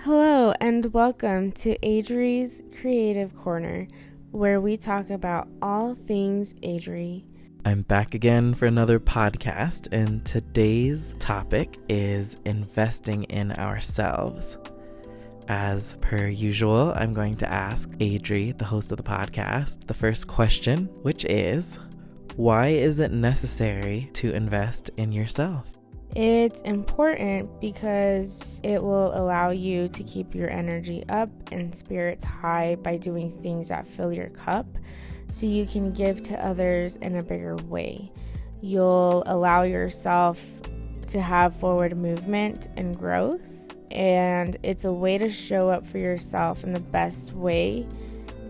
Hello and welcome to Adri's Creative Corner, where we talk about all things Adri. I'm back again for another podcast, and today's topic is investing in ourselves. As per usual, I'm going to ask Adri, the host of the podcast, the first question, which is, why is it necessary to invest in yourself? It's important because it will allow you to keep your energy up and spirits high by doing things that fill your cup so you can give to others in a bigger way. You'll allow yourself to have forward movement and growth, and it's a way to show up for yourself in the best way,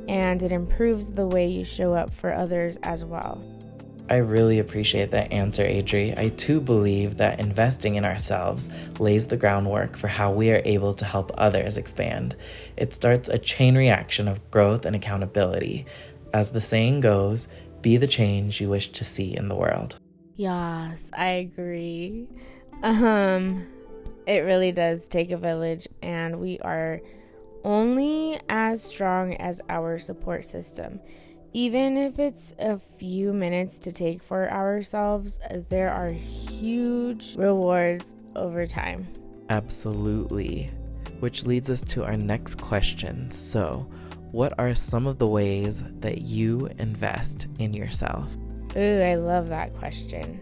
and it improves the way you show up for others as well. I really appreciate that answer, Adri. I too believe that investing in ourselves lays the groundwork for how we are able to help others expand. It starts a chain reaction of growth and accountability. As the saying goes, be the change you wish to see in the world. Yes, I agree. It really does take a village, and we are only as strong as our support system. Even if it's a few minutes to take for ourselves, there are huge rewards over time. Absolutely. Which leads us to our next question. So, what are some of the ways that you invest in yourself? Ooh, I love that question.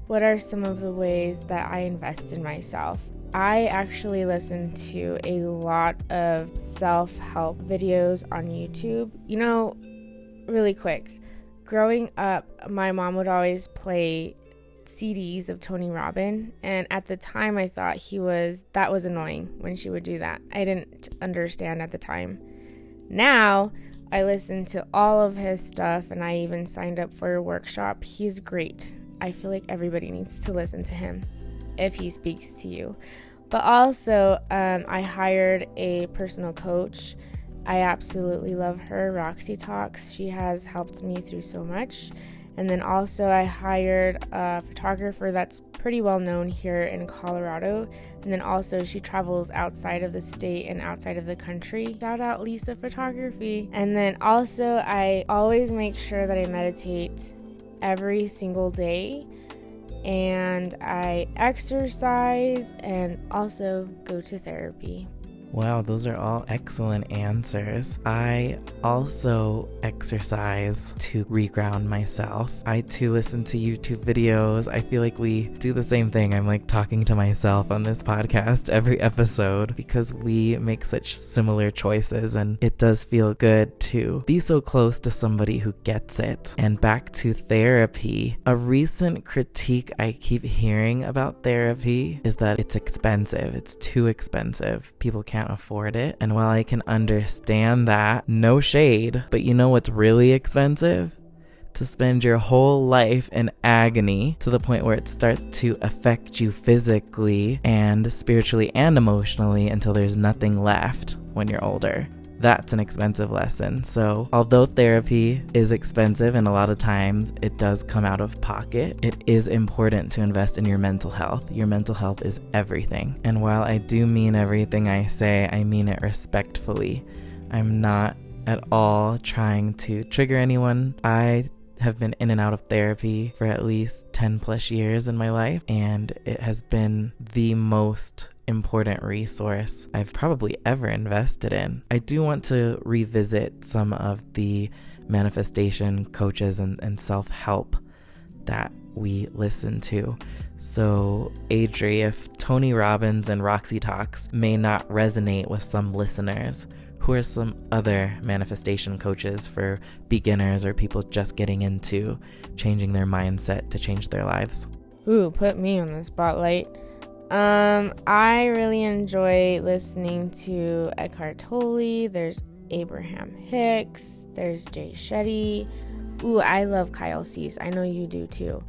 What are some of the ways that I invest in myself? I actually listen to a lot of self-help videos on YouTube. Really quick, growing up, my mom would always play CDs of Tony Robbins, and at the time I thought that was annoying when she would do that. I didn't understand at the time. Now I listen to all of his stuff, and I even signed up for a workshop. He's great. I feel like everybody needs to listen to him if he speaks to you. But also, I hired a personal coach. I absolutely love her, Roxy Talks. She has helped me through so much. And then also I hired a photographer that's pretty well known here in Colorado. And then also she travels outside of the state and outside of the country. Shout out Lisa Photography. And then also I always make sure that I meditate every single day. And I exercise and also go to therapy. Wow, those are all excellent answers. I also exercise to reground myself. I too listen to YouTube videos. I feel like we do the same thing. I'm like talking to myself on this podcast every episode because we make such similar choices, and it does feel good to be so close to somebody who gets it. And back to therapy. A recent critique I keep hearing about therapy is that it's expensive. It's too expensive. People can't afford it. And while I can understand that, no shade, but you know what's really expensive? To spend your whole life in agony to the point where it starts to affect you physically and spiritually and emotionally until there's nothing left when you're older. That's an expensive lesson. So although therapy is expensive and a lot of times it does come out of pocket, it is important to invest in your mental health. Your mental health is everything. And while I do mean everything I say, I mean it respectfully. I'm not at all trying to trigger anyone. I have been in and out of therapy for at least 10 plus years in my life, and it has been the most important resource I've probably ever invested in. I do want to revisit some of the manifestation coaches and self-help that we listen to. So, Adri, if Tony Robbins and Roxy Talks may not resonate with some listeners, who are some other manifestation coaches for beginners or people just getting into changing their mindset to change their lives? Ooh, put me on the spotlight. I really enjoy listening to Eckhart Tolle. There's Abraham Hicks. There's Jay Shetty. Ooh, I love Kyle Cease. I know you do too.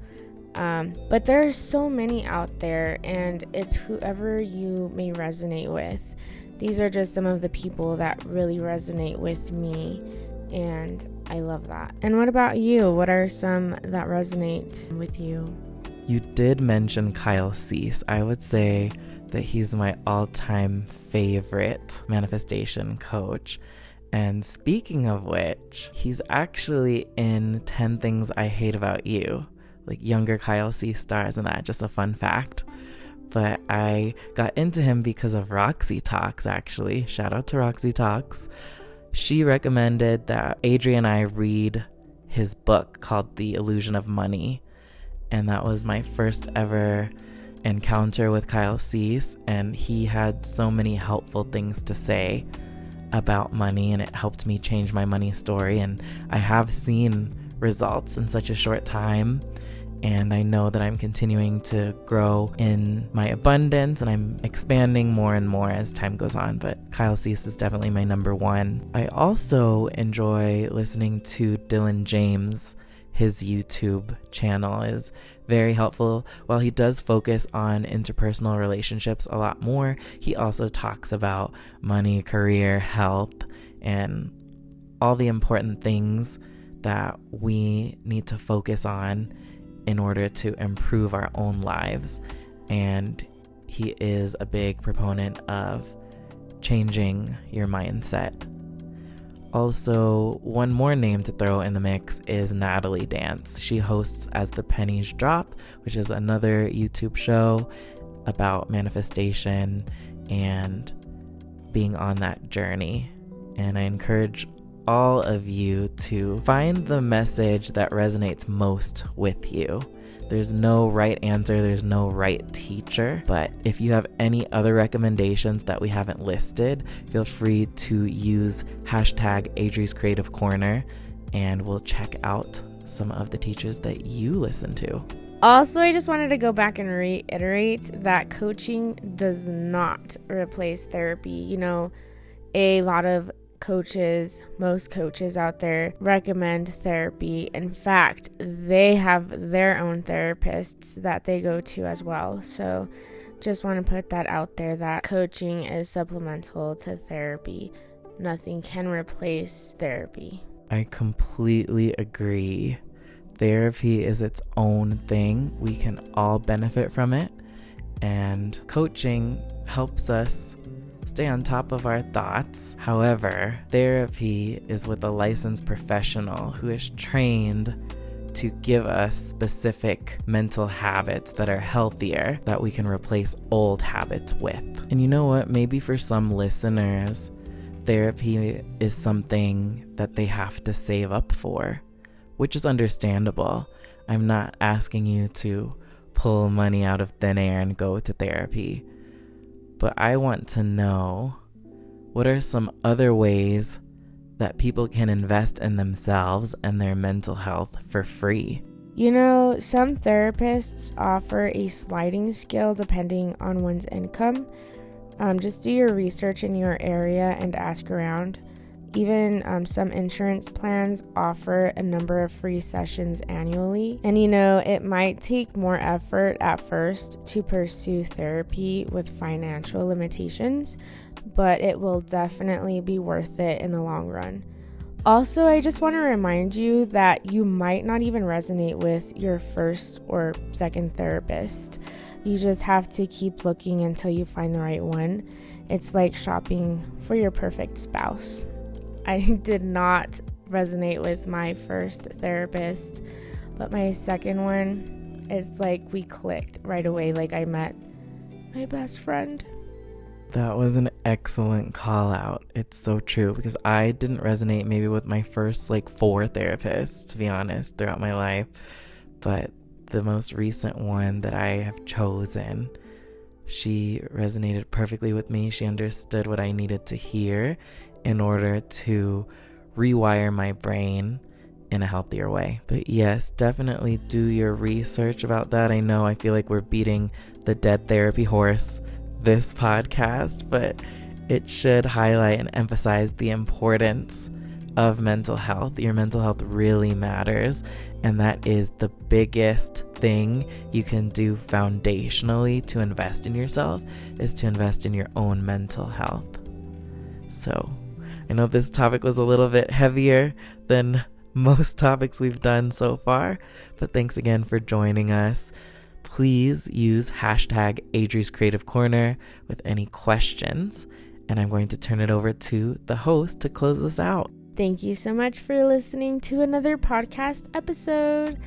But there are so many out there, and it's whoever you may resonate with. These are just some of the people that really resonate with me, and I love that. And what about you? What are some that resonate with you? You did mention Kyle Cease. I would say that he's my all-time favorite manifestation coach. And speaking of which, he's actually in 10 Things I Hate About You, like younger Kyle C stars in that, just a fun fact. But I got into him because of Roxy Talks, actually. Shout out to Roxy Talks. She recommended that Adri and I read his book called The Illusion of Money. And that was my first ever encounter with Kyle Cease, and he had so many helpful things to say about money, and it helped me change my money story. And I have seen results in such a short time, and I know that I'm continuing to grow in my abundance, and I'm expanding more and more as time goes on. But Kyle Cease is definitely my number one. I also enjoy listening to Dylan James. His YouTube channel is very helpful. While he does focus on interpersonal relationships a lot more, he also talks about money, career, health, and all the important things that we need to focus on in order to improve our own lives. And he is a big proponent of changing your mindset. Also, one more name to throw in the mix is Natalie Dance. She hosts As the Pennies Drop, which is another YouTube show about manifestation and being on that journey. And I encourage all of you to find the message that resonates most with you. There's no right answer, there's no right teacher, but if you have any other recommendations that we haven't listed, feel free to use hashtag Adri's Creative Corner, and we'll check out some of the teachers that you listen to. Also, I just wanted to go back and reiterate that coaching does not replace therapy. You know, a lot of most coaches out there recommend therapy. In fact, they have their own therapists that they go to as well. So just want to put that out there, that coaching is supplemental to therapy. Nothing can replace therapy. I completely agree. Therapy is its own thing. We can all benefit from it. And coaching helps us stay on top of our thoughts. However, therapy is with a licensed professional who is trained to give us specific mental habits that are healthier, that we can replace old habits with. And you know what? Maybe for some listeners, therapy is something that they have to save up for, which is understandable. I'm not asking you to pull money out of thin air and go to therapy. But I want to know, what are some other ways that people can invest in themselves and their mental health for free? You know, some therapists offer a sliding scale depending on one's income. Just do your research in your area and ask around. Even some insurance plans offer a number of free sessions annually. And you know, it might take more effort at first to pursue therapy with financial limitations, but it will definitely be worth it in the long run. Also, I just want to remind you that you might not even resonate with your first or second therapist. You just have to keep looking until you find the right one. It's like shopping for your perfect spouse. I did not resonate with my first therapist, but my second one is like we clicked right away, like I met my best friend. That was an excellent call out. It's so true, because I didn't resonate maybe with my first 4 therapists, to be honest, throughout my life. But the most recent one that I have chosen, she resonated perfectly with me. She understood what I needed to hear in order to rewire my brain in a healthier way. But yes, definitely do your research about that. I feel like we're beating the dead therapy horse this podcast, but it should highlight and emphasize the importance of mental health. Your mental health really matters, and that is the biggest thing you can do foundationally to invest in yourself, is to invest in your own mental health. So I know this topic was a little bit heavier than most topics we've done so far, but thanks again for joining us. please use hashtag Adri's Creative Corner with any questions. And I'm going to turn it over to the host to close this out. Thank you so much for listening to another podcast episode.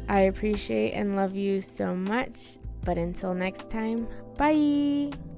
I appreciate and love you so much. But until next time, bye.